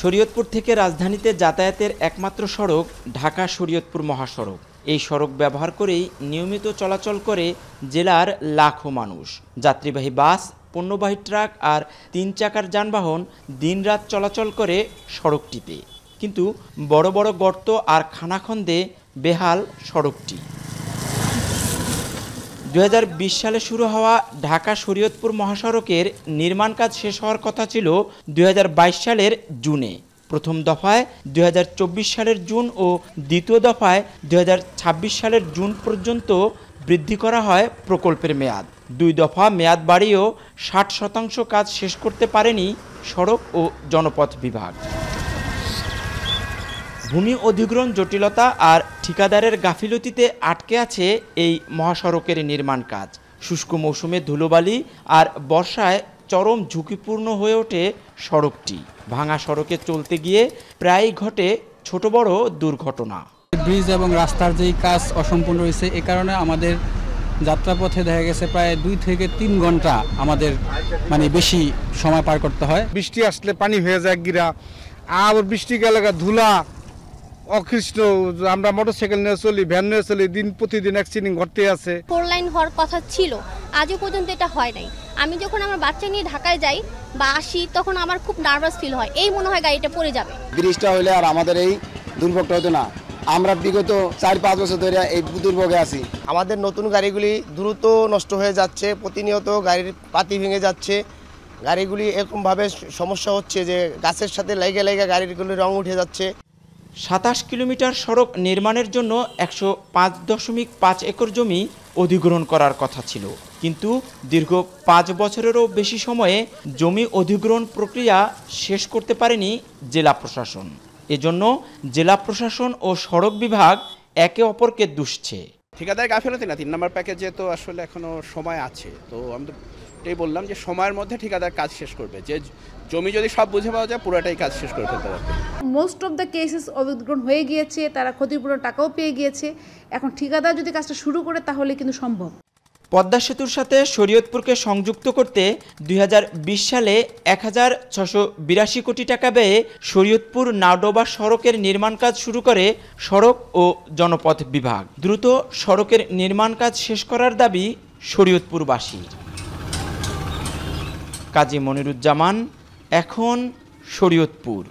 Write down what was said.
শরীয়তপুর থেকে রাজধানীতে যাতায়াতের একমাত্র সড়ক ঢাকা শরীয়তপুর মহাসড়ক। এই সড়ক ব্যবহার করেই নিয়মিত চলাচল করে জেলার লাখো মানুষ। যাত্রীবাহী বাস, পণ্যবাহী ট্রাক আর 3 চাকার যানবাহন দিনরাত চলাচল করে সড়কটিতে। কিন্তু বড় বড় গর্ত আর খানাখন্দে বেহাল সড়কটি। 2020 সালে শুরু হওয়া ঢাকা শরীয়তপুর মহাসড়কের নির্মাণ কাজ শেষ হওয়ার কথা ছিল 2022 সালের জুনে। প্রথম দফায় 2024 সালের জুন ও দ্বিতীয় দফায় 2026 সালের জুন পর্যন্ত বৃদ্ধি করা হয় প্রকল্পের মেয়াদ। 2 দফা মেয়াদ বাড়িয়েও 60% কাজ শেষ করতে পারেনি সড়ক ও জনপথ বিভাগ। ভূমি অধিগ্রহণ জটিলতা আর ঠিকাদারের গাফিলতিতে আটকে আছে এই মহাসড়কের নির্মাণ কাজ। শুষ্ক মৌসুমে ধুলোবালি আর বর্ষায় চরম ঝুঁকিপূর্ণ হয়ে ওঠে সড়কটি। ভাঙা সড়কে চলতে গিয়ে প্রায়ই ঘটে ছোট বড় দুর্ঘটনা। ব্রিজ এবং রাস্তার যেই কাজ অসম্পূর্ণ রয়েছে, এ কারণে আমাদের যাত্রাপথে দেখা গেছে প্রায় 2 থেকে 3 ঘন্টা আমাদের বেশি সময় পার করতে হয়। বৃষ্টি আসলে পানি হয়ে যায় গিরা, আবার বৃষ্টি গেলে ধুলা অকৃষ্ণ। আমরা মোটরসাইকেল নিয়ে চলি, ভ্যান নিয়ে চলি, দিন প্রতিদিন অ্যাক্সিডেন্ট ঘটতে আছে। 4 লাইন হওয়ার কথা ছিল, আজও পর্যন্ত এটা হয় নাই। আমি যখন আমার বাচ্চা নিয়ে ঢাকায় যাই বা আসি, তখন আমার খুব নার্ভাস ফিল হয়, এই মনে হয় গাড়িটা পড়ে যাবে। ব্রিজটা হইলে আর আমাদের এই দুর্ভোগটা হতো না। আমরা বিগত 4-5 বছর ধরে এই দুর্ভোগে আছি। আমাদের নতুন গাড়িগুলি দ্রুত নষ্ট হয়ে যাচ্ছে, প্রতিনিয়ত গাড়ির পাতি ভেঙে যাচ্ছে। গাড়িগুলি এরকমভাবে সমস্যা হচ্ছে যে গাছের সাথে লেগে গাড়িগুলির রং উঠে যাচ্ছে। 27 কিলোমিটার সড়ক নির্মাণের জন্য 105.5 একর জমি অধিগ্রহণ করার কথা ছিল, কিন্তু দীর্ঘ 5 বছরেরও বেশি সময়ে জমি অধিগ্রহণ প্রক্রিয়া শেষ করতে পারেনি জেলা প্রশাসন। এজন্য জেলা প্রশাসন ও সড়ক বিভাগ একে অপরকে দুষছে। ঠিকাদার গাফিলতি না, 3 নম্বর প্যাকেজে তো আসলে এখনো সময় আছে। তো আমি তো এটাই বললাম যে সময়ের মধ্যে ঠিকাদার কাজ শেষ করবে। যে জমি যদি সব বুঝে পাওয়া যায়, পুরোটাই কাজ শেষ করে ফেলতে পারবে। মোস্ট অফ দ্য কেসেস অধিগ্রহণ হয়ে গিয়েছে, তারা ক্ষতিপূরণ টাকাও পেয়ে গিয়েছে। এখন ঠিকাদার যদি কাজটা শুরু করে তাহলে কিন্তু সম্ভব। পদ্মা সেতুর সাথে শরীয়তপুরকে সংযুক্ত করতে 2020 সালে 1682 কোটি টাকা ব্যয়ে শরীয়তপুর নাওডোবা সড়কের নির্মাণ কাজ শুরু করে সড়ক ও জনপথ বিভাগ। দ্রুত সড়কের নির্মাণ কাজ শেষ করার দাবি শরীয়তপুরবাসীর। কাজী মনিরুজ্জামান, এখন শরীয়তপুর।